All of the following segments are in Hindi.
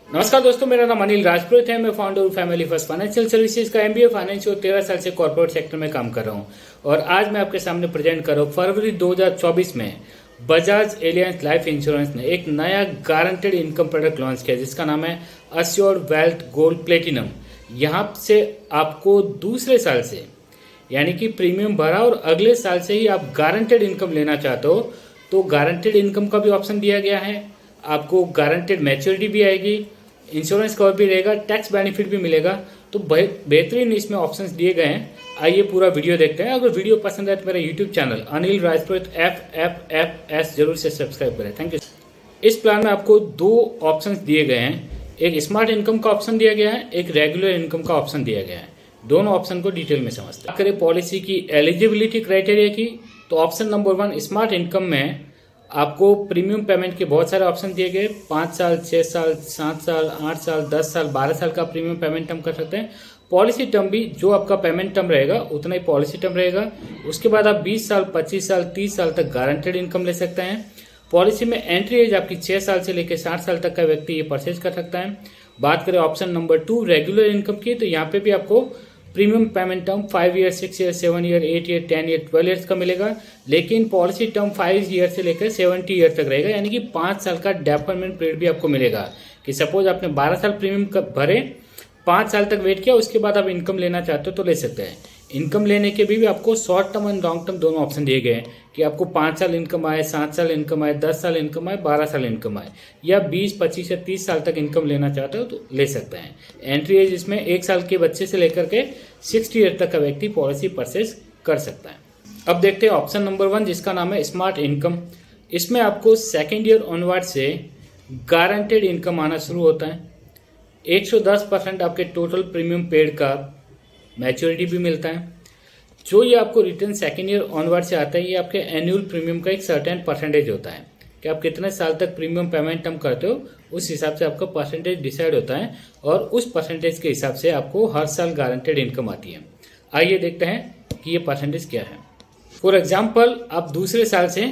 नमस्कार दोस्तों, मेरा नाम अनिल राजपुरोहित है। मैं फाउंडर हूँ फैमिली फर्स्ट फाइनेंशियल सर्विसेज का, एमबीए फाइनेंस और 13 साल से कॉर्पोरेट सेक्टर में काम कर रहा हूँ। और आज मैं आपके सामने प्रेजेंट कर रहा हूँ फरवरी 2024 में बजाज एलियंस लाइफ इंश्योरेंस ने एक नया गारंटेड इनकम प्रोडक्ट लॉन्च किया जिसका नाम है अस्योर्ड वेल्थ गोल्ड प्लेटिनम। यहाँ से आपको दूसरे साल से यानी कि प्रीमियम भरा और अगले साल से ही आप गारंटेड इनकम लेना चाहते हो तो गारंटेड इनकम का भी ऑप्शन दिया गया है। आपको गारंटेड मैच्योरिटी भी आएगी, इंश्योरेंस कवर भी रहेगा, टैक्स बेनिफिट भी मिलेगा। तो बेहतरीन इसमें ऑप्शंस दिए गए हैं। आइए पूरा वीडियो देखते हैं। अगर वीडियो पसंद आए तो मेरा यूट्यूब चैनल अनिल राजपुरोहित FFFS जरूर से सब्सक्राइब करें। Thank you. इस प्लान में आपको दो ऑप्शंस दिए गए हैं, एक स्मार्ट इनकम का ऑप्शन दिया गया है, एक रेगुलर इनकम का ऑप्शन दिया गया है। दोनों ऑप्शन को डिटेल में समझते हैं। करें पॉलिसी की एलिजिबिलिटी क्राइटेरिया की, तो ऑप्शन नंबर 1 स्मार्ट इनकम में आपको प्रीमियम पेमेंट के बहुत सारे ऑप्शन दिए गए। 5 साल, 6 साल, 7 साल, 8 साल, 10 साल, 12 साल का प्रीमियम पेमेंट हम कर सकते हैं। पॉलिसी टर्म भी जो आपका पेमेंट टर्म रहेगा उतना ही पॉलिसी टर्म रहेगा। उसके बाद आप 20 साल, 25 साल, 30 साल तक गारंटेड इनकम ले सकते हैं। पॉलिसी में एंट्री एज आपकी 6 साल से लेकर 60 साल तक का व्यक्ति ये परचेज कर सकता है। बात करें ऑप्शन नंबर 2 रेगुलर इनकम की, तो यहाँ पे भी आपको premium payment term 5 year, 6 year, 7 year, 8 year, 10 year, 12 years का मिलेगा। लेकिन पॉलिसी टर्म 5 ईयर से लेकर 70 ईयर तक रहेगा, यानी कि 5 साल का डेफरमेंट पीरियड भी आपको मिलेगा कि सपोज आपने 12 साल प्रीमियम भरे, 5 साल तक वेट किया, उसके बाद आप इनकम लेना चाहते हो तो ले सकते हैं। इनकम लेने के भी आपको short term and long term दोनों ऑप्शन दिए गए हैं कि आपको 5 साल इनकम आए, 7 साल इनकम आए, 10 साल इनकम आए, 12 साल इनकम आए, या 20, 25 या 30 साल तक इनकम लेना चाहते हो तो ले सकते हैं। एंट्री एज इसमें 1 साल के बच्चे से लेकर के 60 ईयर तक का व्यक्ति पॉलिसी परचेज कर सकता है। अब देखते हैं ऑप्शन नंबर 1 जिसका नाम है स्मार्ट इनकम। इसमें आपको सेकेंड ईयर ऑनवर्ड से गारंटेड इनकम आना शुरू होता है। 110% आपके टोटल प्रीमियम पेड का मैच्योरिटी भी मिलता है। जो ये आपको रिटर्न सेकेंड ईयर ऑनवर्ड से आता है, ये आपके एनुअल प्रीमियम का एक सर्टेन परसेंटेज होता है कि आप कितने साल तक प्रीमियम पेमेंट हम करते हो, उस हिसाब से आपका परसेंटेज डिसाइड होता है और उस परसेंटेज के हिसाब से आपको हर साल गारंटेड इनकम आती है। आइए देखते हैं कि ये परसेंटेज क्या है। फॉर एग्जाम्पल, आप दूसरे साल से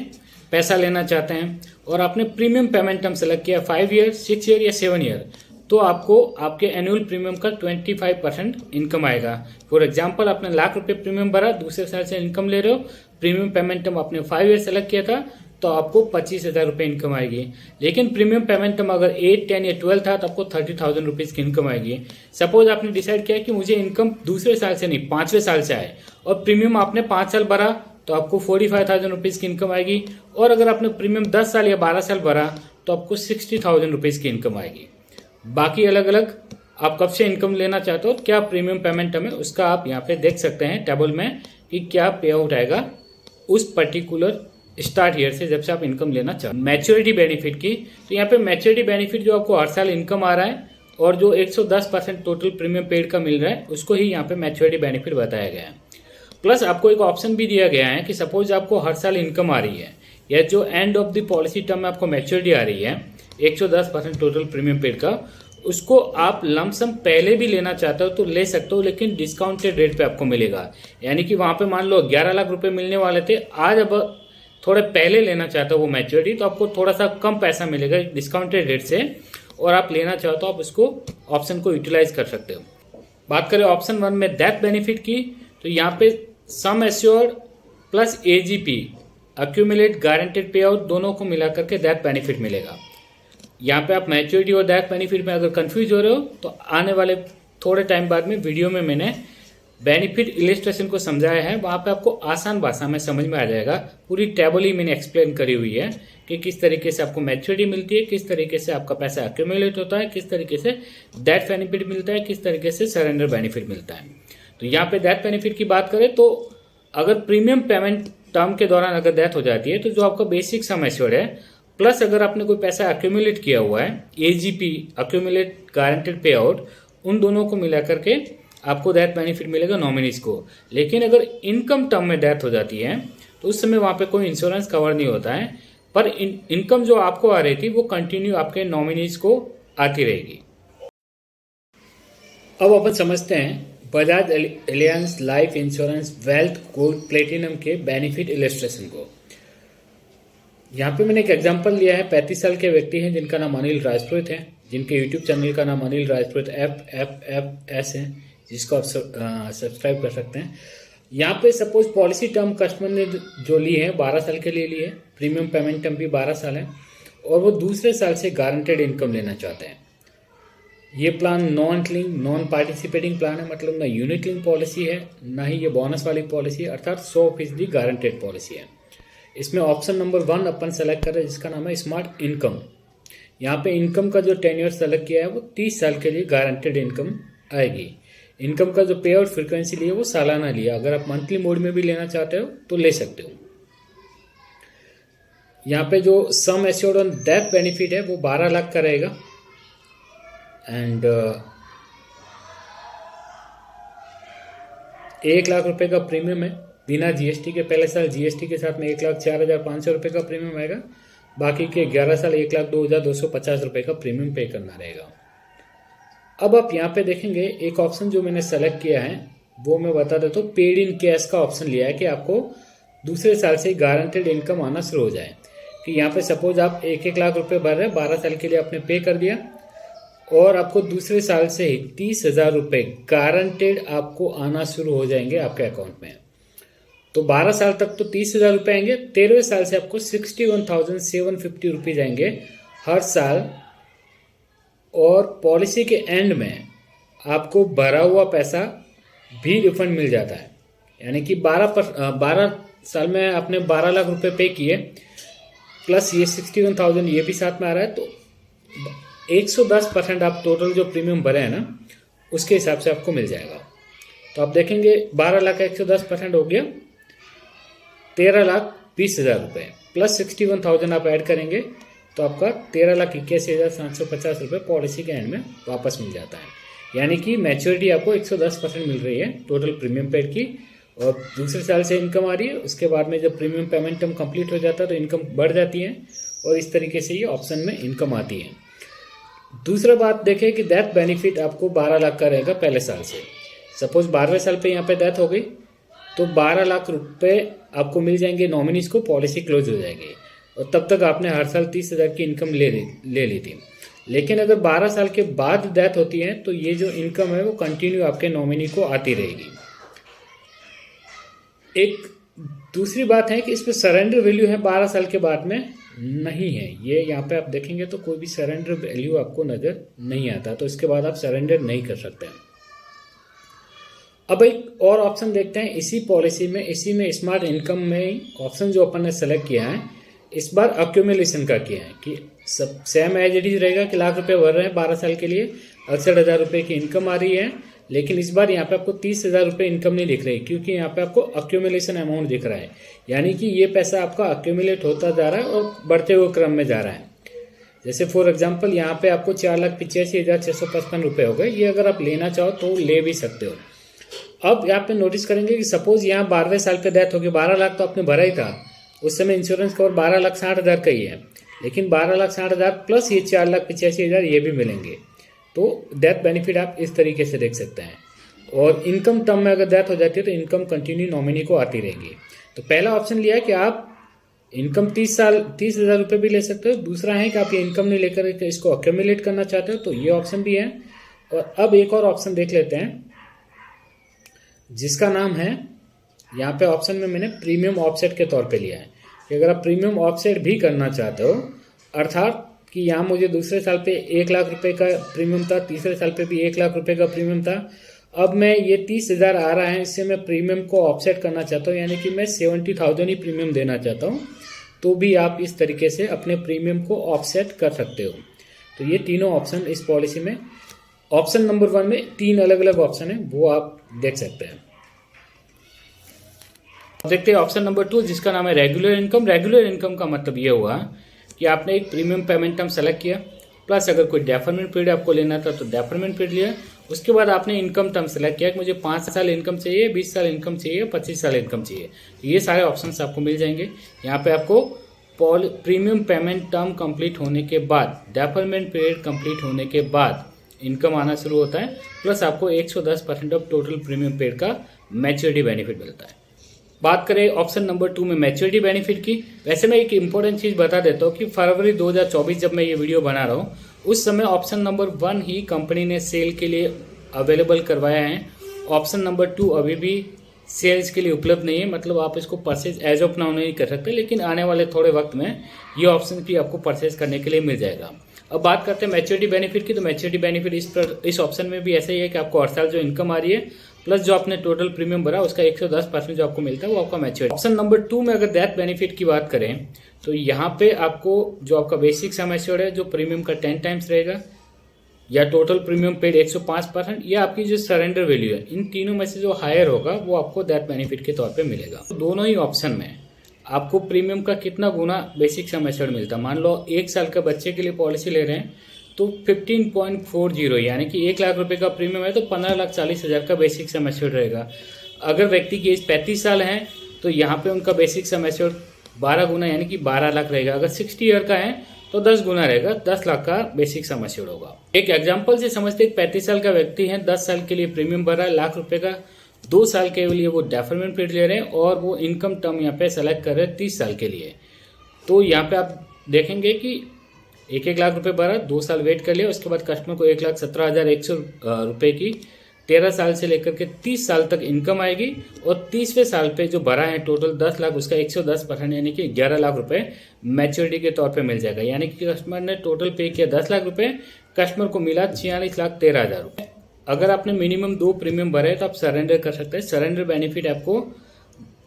पैसा लेना चाहते हैं और आपने प्रीमियम पेमेंट हम सेलेक्ट किया 5 ईयर, 6 ईयर या 7 ईयर, तो आपको आपके एनुअल प्रीमियम का 25% इनकम आएगा। फॉर एग्जांपल, आपने ₹1,00,000 प्रीमियम भरा, दूसरे साल से इनकम ले रहे हो, प्रीमियम पेमेंट आपने 5 ईयर सेलेक्ट किया था तो आपको 25,000 रुपये इनकम आएगी। लेकिन प्रीमियम पेमेंट अगर 8, 10 या 12 था तो आपको 30,000 रुपीज की इनकम आएगी। सपोज आपने डिसाइड किया कि मुझे इनकम दूसरे साल से नहीं 5वें साल से आए और प्रीमियम आपने 5 साल भरा तो आपको 45,000 रुपीज की इनकम आएगी। और अगर आपने प्रीमियम 10 साल या 12 साल भरा तो आपको 60,000 रुपीज की इनकम आएगी। बाकी अलग अलग आप कब से इनकम लेना चाहते हो, क्या प्रीमियम पेमेंट है, उसका आप यहाँ पे देख सकते हैं टेबल में कि क्या पे आउट आएगा उस पर्टिकुलर स्टार्ट ईयर से जब से आप इनकम लेना चाहते हो। मैच्योरिटी बेनिफिट की, तो यहाँ पे मैच्योरिटी बेनिफिट जो आपको हर साल इनकम आ रहा है और जो 110% टोटल प्रीमियम पेड का मिल रहा है उसको ही यहाँ पे मैच्योरिटी बेनिफिट बताया गया है। प्लस आपको एक ऑप्शन भी दिया गया है कि सपोज आपको हर साल इनकम आ रही है या जो end of the policy term में आपको मैच्योरिटी आ रही है 110% टोटल प्रीमियम पेड का, उसको आप लमसम पहले भी लेना चाहते हो तो ले सकते हो, लेकिन डिस्काउंटेड रेट पे आपको मिलेगा। यानी कि वहां पे मान लो 11 लाख रुपए मिलने वाले थे, आज अब थोड़े पहले लेना चाहते हो वो मैच्योरिटी, तो आपको थोड़ा सा कम पैसा मिलेगा डिस्काउंटेड रेट से, और आप लेना चाहो तो आप उसको ऑप्शन को यूटिलाइज कर सकते हो। बात करें ऑप्शन 1 में डेथ बेनिफिट की, तो यहाँ पे sum assured plus AGP accumulate guaranteed पे आउट दोनों को मिलाकर के डेथ बेनिफिट मिलेगा। यहाँ पे आप मैच्योरिटी और डेथ बेनिफिट में अगर कंफ्यूज हो रहे हो तो आने वाले थोड़े टाइम बाद में वीडियो में मैंने बेनिफिट इलिस्ट्रेशन को समझाया है, वहाँ पे आपको आसान भाषा में समझ में आ जाएगा। पूरी टेबल ही मैंने एक्सप्लेन करी हुई है कि किस तरीके से आपको मैच्योरिटी मिलती है, किस तरीके से आपका पैसा अक्यूमुलेट होता है, किस तरीके से डेथ बेनिफिट मिलता है, किस तरीके से सरेंडर बेनिफिट मिलता है। तो यहाँ पे डेथ बेनिफिट की बात करें तो अगर प्रीमियम पेमेंट टर्म के दौरान अगर डेथ हो जाती है तो जो आपका बेसिक सम एश्योर्ड है प्लस अगर आपने कोई पैसा अक्यूमुलेट किया हुआ है AGP अक्यूमुलेट गारंटेड पे आउट, उन दोनों को मिला करके आपको डेथ बेनिफिट मिलेगा नॉमिनीज को। लेकिन अगर इनकम टर्म में डेथ हो जाती है तो उस समय वहां पे कोई इंश्योरेंस कवर नहीं होता है, पर इनकम जो आपको आ रही थी वो कंटिन्यू आपके नॉमिनीज को आती रहेगी। अब अपन समझते हैं Bajaj aliens life insurance wealth gold platinum के बेनिफिट इलस्ट्रेशन को। यहाँ पे मैंने एक एग्जांपल लिया है। 35 साल के व्यक्ति हैं जिनका नाम अनिल राजपुरोहित है। जिनके यूट्यूब चैनल का नाम अनिल राजपूत FFFS है, जिसको आप सब्सक्राइब कर सकते हैं। यहाँ पे सपोज पॉलिसी टर्म कस्टमर ने जो ली है 12 साल के लिए ली है, प्रीमियम पेमेंट टर्म भी 12 साल है, और वो दूसरे साल से गारंटेड इनकम लेना चाहते हैं। ये प्लान नॉन पार्टिसिपेटिंग प्लान है, मतलब ना यूनिट लिंक पॉलिसी है, ना ही ये बोनस वाली पॉलिसी है, अर्थात 100% गारंटेड पॉलिसी है। इसमें ऑप्शन नंबर 1 अपन सेलेक्ट कर रहे हैं, जिसका नाम है स्मार्ट इनकम। यहाँ पे इनकम का जो टेन्योर सेलेक्ट किया है वो 30 साल के लिए गारंटेड इनकम आएगी। इनकम का जो पे आउट फ्रिक्वेंसी लिया वो सालाना लिया, अगर आप मंथली मोड में भी लेना चाहते हो तो ले सकते हो। यहाँ पे जो sum assured on death benefit है वो 12 लाख का रहेगा, एंड 1 लाख रुपए का प्रीमियम है बिना जीएसटी के। पहले साल जीएसटी के साथ में 1,04,500 रुपये का प्रीमियम आएगा, बाकी के 11 साल 1,02,250 रुपये का प्रीमियम पे करना रहेगा। अब आप यहाँ पे देखेंगे एक ऑप्शन जो मैंने सेलेक्ट किया है वो मैं बता देता हूँ, पेड इन कैश का ऑप्शन लिया है कि आपको दूसरे साल से गारंटेड इनकम आना शुरू हो जाए। कि यहाँ पे सपोज आप 1-1 लाख रुपए भर रहे हैं, 12 साल के लिए आपने पे कर दिया, और आपको दूसरे साल से ही 30,000 रुपये गारंटेड आपको आना शुरू हो जाएंगे आपके अकाउंट में। तो 12 साल तक तो 30,000 रुपये आएंगे, 13वें साल से आपको 61,750 रुपीज आएंगे हर साल, और पॉलिसी के एंड में आपको भरा हुआ पैसा भी रिफंड मिल जाता है। यानी कि 12 साल में आपने 12 लाख रुपए पे किए, प्लस ये 61,000 ये भी साथ में आ रहा है, तो 110% आप टोटल जो प्रीमियम भरे हैं ना उसके हिसाब से आपको मिल जाएगा। तो आप देखेंगे 12 लाख का 110% हो गया 13,20,000 रुपये, प्लस 61,000 आप ऐड करेंगे तो आपका 13,81,750 रुपये पॉलिसी के एंड में वापस मिल जाता है। यानी कि मैच्योरिटी आपको 110% मिल रही है टोटल प्रीमियम पेड की, और दूसरे साल से इनकम आ रही है। उसके बाद में जब प्रीमियम पेमेंट टर्म कंप्लीट हो जाता है तो इनकम बढ़ जाती है, और इस तरीके से ये ऑप्शन में इनकम आती है। दूसरा बात देखें कि डेथ बेनिफिट आपको 12 लाख का रहेगा पहले साल से। सपोज 12वें साल पे यहाँ पे डेथ हो गई तो 12 लाख रुपए आपको मिल जाएंगे नॉमिनीज को, पॉलिसी क्लोज हो जाएगी, और तब तक आपने हर साल 30,000 की इनकम ले ली थी। लेकिन अगर 12 साल के बाद डेथ होती है तो ये जो इनकम है वो कंटिन्यू आपके नॉमिनी को आती रहेगी। एक दूसरी बात है कि इस पर सरेंडर वैल्यू है 12 साल के बाद में नहीं है। ये यहाँ पे आप देखेंगे तो कोई भी सरेंडर वैल्यू आपको नजर नहीं आता, तो इसके बाद आप सरेंडर नहीं कर सकते हैं। अब एक और ऑप्शन देखते हैं इसी पॉलिसी में, इसी में स्मार्ट इनकम में ऑप्शन जो अपन ने सेलेक्ट किया है इस बार अक्यूमुलेशन का किया है कि सब सेम एज इट इज रहेगा कि लाख रुपए भर रहे हैं 12 साल के लिए, 68,000 रुपये की इनकम आ रही है। लेकिन इस बार यहाँ पे आपको 30,000 रुपये इनकम नहीं दिख रही, क्योंकि यहाँ पे आपको अक्यूमुलेशन अमाउंट दिख रहा है। यानी कि ये पैसा आपका अक्यूमुलेट होता जा रहा है और बढ़ते हुए क्रम में जा रहा है। जैसे फॉर एग्जाम्पल यहाँ पे आपको 4,85,655 रुपये हो गए, ये अगर आप लेना चाहो तो ले भी सकते हो। अब यहाँ पे नोटिस करेंगे कि सपोज यहाँ 12वें साल पे डेथ होगी, 12 लाख तो आपने भरा ही था, उस समय इंश्योरेंस कवर 12,60,000 का ही है, लेकिन 12,60,000 प्लस ये 4,85,000 ये भी मिलेंगे। तो डेथ बेनिफिट आप इस तरीके से देख सकते हैं। और इनकम टर्म में अगर डेथ हो जाती है तो इनकम कंटिन्यू नॉमिनी को आती रहेगी। तो पहला ऑप्शन लिया है कि आप इनकम 30,000 रुपये भी ले सकते हो। दूसरा है कि आप ये इनकम नहीं लेकर इसको अक्यूमुलेट करना चाहते हो, तो ये ऑप्शन भी है। और अब एक और ऑप्शन देख लेते हैं जिसका नाम है, यहाँ पे ऑप्शन में मैंने प्रीमियम ऑफसेट के तौर पे लिया है कि अगर आप प्रीमियम ऑफसेट भी करना चाहते हो, अर्थात कि यहाँ मुझे दूसरे साल पे 1 लाख रुपए का प्रीमियम था, तीसरे साल पे भी 1 लाख रुपए का प्रीमियम था, अब मैं ये 30,000 आ रहा है, इससे मैं प्रीमियम को ऑफसेट करना चाहता हूँ, यानी कि मैं 70,000 ही प्रीमियम देना चाहता हूँ, तो भी आप इस तरीके से अपने प्रीमियम को ऑफसेट कर सकते हो। तो ये तीनों ऑप्शन इस पॉलिसी में, ऑप्शन नंबर 1 में 3 अलग अलग ऑप्शन है, वो आप देख सकते हैं। देखते हैं ऑप्शन नंबर 2 जिसका नाम है रेगुलर इनकम। रेगुलर इनकम का मतलब ये हुआ कि आपने एक प्रीमियम पेमेंट टर्म सेलेक्ट किया, प्लस अगर कोई डेफरमेंट पीरियड आपको लेना था तो डेफरमेंट पीरियड लिया। उसके बाद आपने इनकम टर्म सेलेक्ट किया कि मुझे 5 साल इनकम चाहिए, 20 साल इनकम चाहिए, 25 साल इनकम चाहिए। ये सारे ऑप्शंस आपको मिल जाएंगे। यहाँ पे आपको प्रीमियम पेमेंट टर्म कंप्लीट होने के बाद, डेफरमेंट पीरियड कंप्लीट होने के बाद इनकम आना शुरू होता है, प्लस आपको 110% ऑफ टोटल प्रीमियम पेड का मैच्योरिटी बेनिफिट मिलता है। बात करें ऑप्शन नंबर 2 में मैच्योरिटी बेनिफिट की। वैसे मैं एक इंपॉर्टेंट चीज बता देता हूँ कि फरवरी 2024 जब मैं ये वीडियो बना रहा हूँ उस समय ऑप्शन नंबर 1 ही कंपनी ने सेल के लिए अवेलेबल करवाया है। ऑप्शन नंबर 2 अभी भी सेल्स के लिए उपलब्ध नहीं है, मतलब आप इसको परचेज एज ऑफ नाउ नहीं कर सकते, लेकिन आने वाले थोड़े वक्त में ये ऑप्शन भी आपको परचेज करने के लिए मिल जाएगा। अब बात करते हैं मैच्योरिटी बेनिफिट की। तो मैच्योरिटी बेनिफिट इस ऑप्शन में भी ऐसा ही है कि आपको हर साल जो इनकम आ रही है प्लस जो आपने टोटल प्रीमियम भरा उसका 110% जो आपको मिलता है वो आपका मैच्योरिटी। ऑप्शन नंबर 2 में अगर डेथ बेनिफिट की बात करें तो यहाँ पे आपको जो आपका बेसिक सम एश्योर्ड है जो प्रीमियम का 10 टाइम्स रहेगा, या टोटल प्रीमियम पेड 105%, या आपकी जो सरेंडर वैल्यू है, इन तीनों में से जो हायर होगा वो आपको डेथ बेनिफिट के तौर पे मिलेगा। तो दोनों ही ऑप्शन में आपको प्रीमियम का कितना गुना बेसिक सम एश्योर्ड मिलता है। मान लो 1 साल का बच्चे के लिए पॉलिसी ले रहे हैं तो 15.40 यानी कि 1 लाख रुपए का प्रीमियम है तो 15,40,000 का बेसिक सम एश्योर्ड रहेगा। अगर व्यक्ति की एज 35 साल है तो यहाँ पे उनका बेसिक सम एश्योर्ड 12 गुना यानी कि 12 लाख रहेगा। अगर 60 ईयर का है तो 10 गुना रहेगा, 10 लाख का बेसिक सम एश्योर्ड होगा। एक एग्जाम्पल से समझते हैं, 35 साल का व्यक्ति है, 10 साल के लिए प्रीमियम भर रहा है लाख रुपए का, 2 साल के लिए वो डेफरमेंट पीरियड ले रहे हैं और वो इनकम टर्म यहाँ पे सेलेक्ट कर रहे हैं 30 साल के लिए। तो यहाँ पे आप देखेंगे कि 1 लाख रुपए भरा, 2 साल वेट कर लिया, उसके बाद कस्टमर को 1,17,100 रुपए की 13 साल से लेकर के 30 साल तक इनकम आएगी और 30वें साल पे जो भरा है टोटल 10 लाख उसका 110% यानी कि 11 लाख रुपए मैच्योरिटी के तौर पे मिल जाएगा। यानी कि कस्टमर ने टोटल पे किया 10 लाख रुपए, कस्टमर को मिला 46,13,000 रुपए। अगर आपने मिनिमम 2 प्रीमियम भरे तो आप सरेंडर कर सकते हैं। सरेंडर बेनिफिट आपको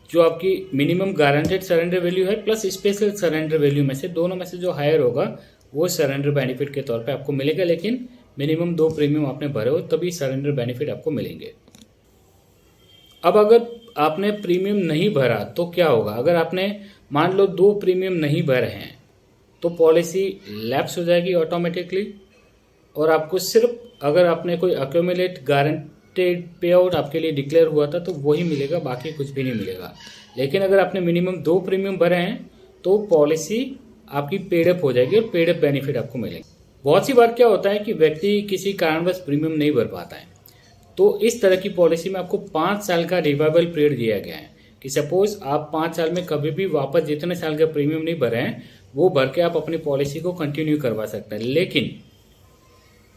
जो आपकी मिनिमम गारंटेड सरेंडर वैल्यू है प्लस स्पेशल सरेंडर वैल्यू में से दोनों में से जो हायर होगा वो सरेंडर बेनिफिट के तौर पे आपको मिलेगा, लेकिन मिनिमम 2 प्रीमियम आपने भरे हो तभी सरेंडर बेनिफिट आपको मिलेंगे। अब अगर आपने प्रीमियम नहीं भरा तो क्या होगा। अगर आपने मान लो 2 प्रीमियम नहीं भरे हैं तो पॉलिसी लैप्स हो जाएगी ऑटोमेटिकली और आपको सिर्फ अगर आपने कोई अक्यूमुलेट गारंटेड पे आउट आपके लिए डिक्लेयर हुआ था तो वही मिलेगा, बाकी कुछ भी नहीं मिलेगा। लेकिन अगर आपने मिनिमम 2 प्रीमियम भरे हैं तो पॉलिसी आपकी पेडअप हो जाएगी और पेडअप बेनिफिट आपको मिलेंगे। बहुत सी बार क्या होता है कि व्यक्ति किसी कारणवश प्रीमियम नहीं भर पाता है, तो इस तरह की पॉलिसी में आपको 5 साल का रिवाइवल पीरियड दिया गया है कि सपोज आप 5 साल में कभी भी वापस जितने साल का प्रीमियम नहीं भरे हैं वो भर के आप अपनी पॉलिसी को कंटिन्यू करवा सकते हैं। लेकिन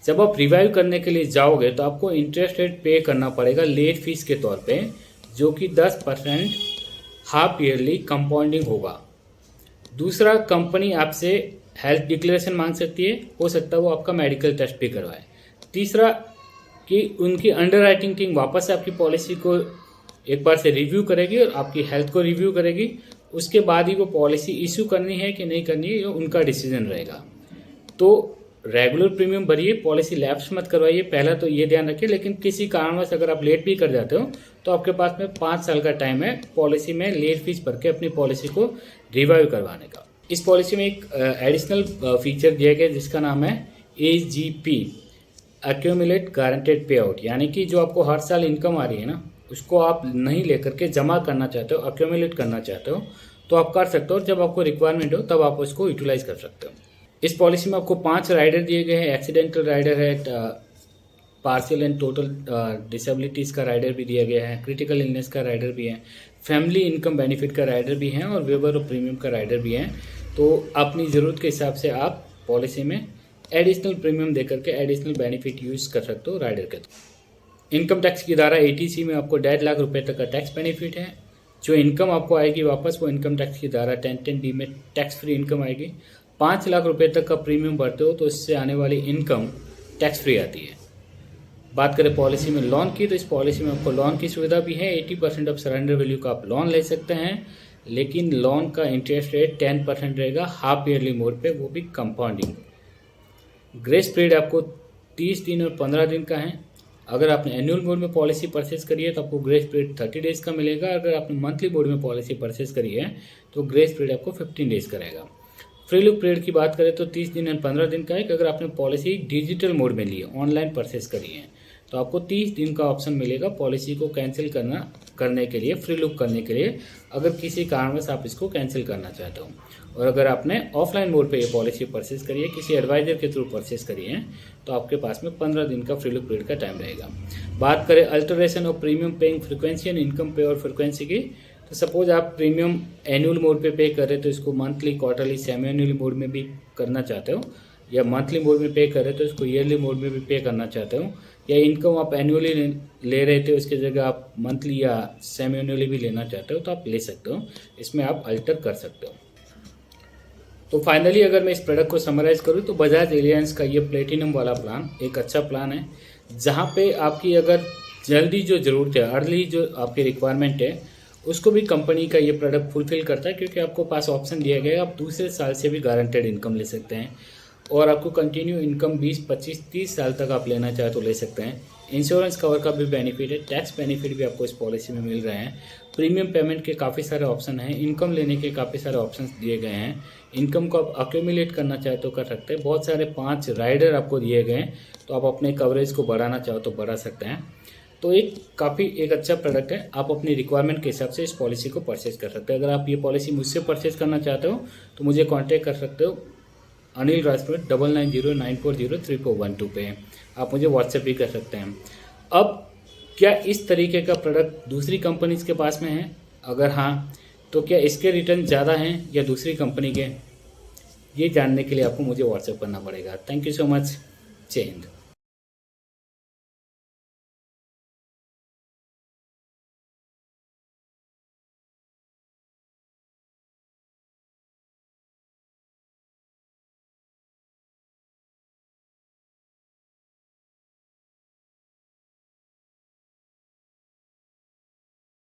जब आप रिवाइव करने के लिए जाओगे तो आपको इंटरेस्ट रेट पे करना पड़ेगा लेट फीस के तौर पे, जो कि 10% हाफ ईयरली कंपाउंडिंग होगा। दूसरा, कंपनी आपसे हेल्थ डिक्लेरेशन मांग सकती है, हो सकता है वो आपका मेडिकल टेस्ट भी करवाए। तीसरा कि उनकी अंडरराइटिंग टीम वापस से आपकी पॉलिसी को एक बार से रिव्यू करेगी और आपकी हेल्थ को रिव्यू करेगी, उसके बाद ही वो पॉलिसी इश्यू करनी है कि नहीं करनी है ये उनका डिसीजन रहेगा। तो रेगुलर प्रीमियम भरिए, पॉलिसी लैप्स मत करवाइए, पहला तो ये ध्यान रखिए। लेकिन किसी कारणवश अगर आप लेट भी कर जाते हो तो आपके पास में 5 साल का टाइम है पॉलिसी में लेट फीस भर के अपनी पॉलिसी को रिवाइव करवाने का। इस पॉलिसी में एक एडिशनल फीचर दिया गया जिसका नाम है AGP, एक्यूमुलेट गारंटेड पे आउट, यानी कि जो आपको हर साल इनकम आ रही है ना उसको आप नहीं लेकर के जमा करना चाहते हो, एक्यूमुलेट करना चाहते हो तो आप कर सकते हो, और जब आपको रिक्वायरमेंट हो तब आप उसको यूटिलाइज कर सकते हो। इस पॉलिसी में आपको 5 राइडर दिए गए हैं। एक्सीडेंटल राइडर है, पार्शियल एंड टोटल डिसेबिलिटीज़ का राइडर भी दिया गया है, क्रिटिकल इलनेस का राइडर भी है, फैमिली इनकम बेनिफिट का राइडर भी है और वेवर ऑफ प्रीमियम का राइडर भी है। तो अपनी ज़रूरत के हिसाब से आप पॉलिसी में एडिशनल प्रीमियम देकर के एडिशनल बेनिफिट यूज़ कर सकते हो राइडर के। इनकम टैक्स की धारा 80C में आपको 1.5 लाख रुपए तक का टैक्स बेनिफिट है। जो इनकम आपको आएगी वापस वो इनकम टैक्स की धारा 1010D में टैक्स फ्री इनकम आएगी। 5 लाख रुपए तक का प्रीमियम भरते हो तो इससे आने वाली इनकम टैक्स फ्री आती है। बात करें पॉलिसी में लोन की, तो इस पॉलिसी में आपको लोन की सुविधा भी है। 80% ऑफ सरेंडर वैल्यू का आप लोन ले सकते हैं, लेकिन लोन का इंटरेस्ट रेट 10% रहेगा हाफ ईयरली मोड पे, वो भी कंपाउंडिंग। ग्रेस पीरियड आपको 30 दिन और 15 दिन का है। अगर आपने एनुअल मोड में पॉलिसी परचेज करी है तो आपको ग्रेस पीरियड 30 डेज का मिलेगा। अगर आपने मंथली मोड में पॉलिसी परचेज करी है तो ग्रेस पीरियड आपको 15 डेज का रहेगा। फ्री लुक पीरियड की बात करें तो 30 दिन और 15 दिन का है कि अगर आपने पॉलिसी डिजिटल मोड में ली है, ऑनलाइन परचेज करी है, तो आपको 30 दिन का ऑप्शन मिलेगा पॉलिसी को कैंसिल करने के लिए, फ्री लुक करने के लिए, अगर किसी कारणवश आप इसको कैंसिल करना चाहते हो। और अगर आपने ऑफलाइन मोड पे ये पॉलिसी परचेज करी है, किसी एडवाइजर के थ्रू परचेज करी है, तो आपके पास में 15 दिन का फ्री लुक पीरियड का टाइम रहेगा। बात करें alteration of premium paying frequency and income पे और फ्रीक्वेंसी की, तो सपोज आप प्रीमियम एनुअल मोड पे पे कर रहे हो तो इसको monthly, quarterly, semi annually mode में भी करना चाहते हो, या मंथली मोड में पे कर रहे हो तो इसको ईयरली मोड में भी पे करना चाहते हो, या इनकम आप एनुअली ले रहे थे उसकी जगह आप मंथली या सेमी एनुअली भी लेना चाहते हो तो आप ले सकते हो, इसमें आप अल्टर कर सकते हो। तो फाइनली अगर मैं इस प्रोडक्ट को समराइज करूँ तो बजाज एलियंस का ये प्लेटिनम वाला प्लान एक अच्छा प्लान है, जहाँ पे आपकी अगर जल्दी जो ज़रूरत है, अर्ली जो आपकी रिक्वायरमेंट है, उसको भी कंपनी का ये प्रोडक्ट फुलफिल करता है, क्योंकि आपको पास ऑप्शन दिया गया है आप दूसरे साल से भी गारंटेड इनकम ले सकते हैं, और आपको कंटिन्यू इनकम 20, 25, 30 साल तक आप लेना चाहे तो ले सकते हैं। इंश्योरेंस कवर का भी बेनिफिट है, टैक्स बेनिफिट भी आपको इस पॉलिसी में मिल रहे हैं, प्रीमियम पेमेंट के काफ़ी सारे ऑप्शन हैं, इनकम लेने के काफ़ी सारे ऑप्शन दिए गए हैं, इनकम को आप अक्यूमुलेट करना चाहे तो कर सकते हैं, बहुत सारे 5 राइडर आपको दिए गए हैं, तो आप अपने कवरेज को बढ़ाना चाहो तो बढ़ा सकते हैं। तो एक अच्छा प्रोडक्ट है, आप अपनी रिक्वायरमेंट के हिसाब से इस पॉलिसी को परचेज कर सकते हैं। अगर आप ये पॉलिसी मुझसे परचेज करना चाहते हो तो मुझे कॉन्टैक्ट कर सकते हो अनिल राजपुरोहित 9909403412 पे, आप मुझे व्हाट्सएप भी कर सकते हैं। अब क्या इस तरीके का प्रोडक्ट दूसरी कंपनीज के पास में है? अगर हाँ, तो क्या इसके रिटर्न ज़्यादा हैं या दूसरी कंपनी के? ये जानने के लिए आपको मुझे व्हाट्सएप करना पड़ेगा। Thank you so much. जय हिंद।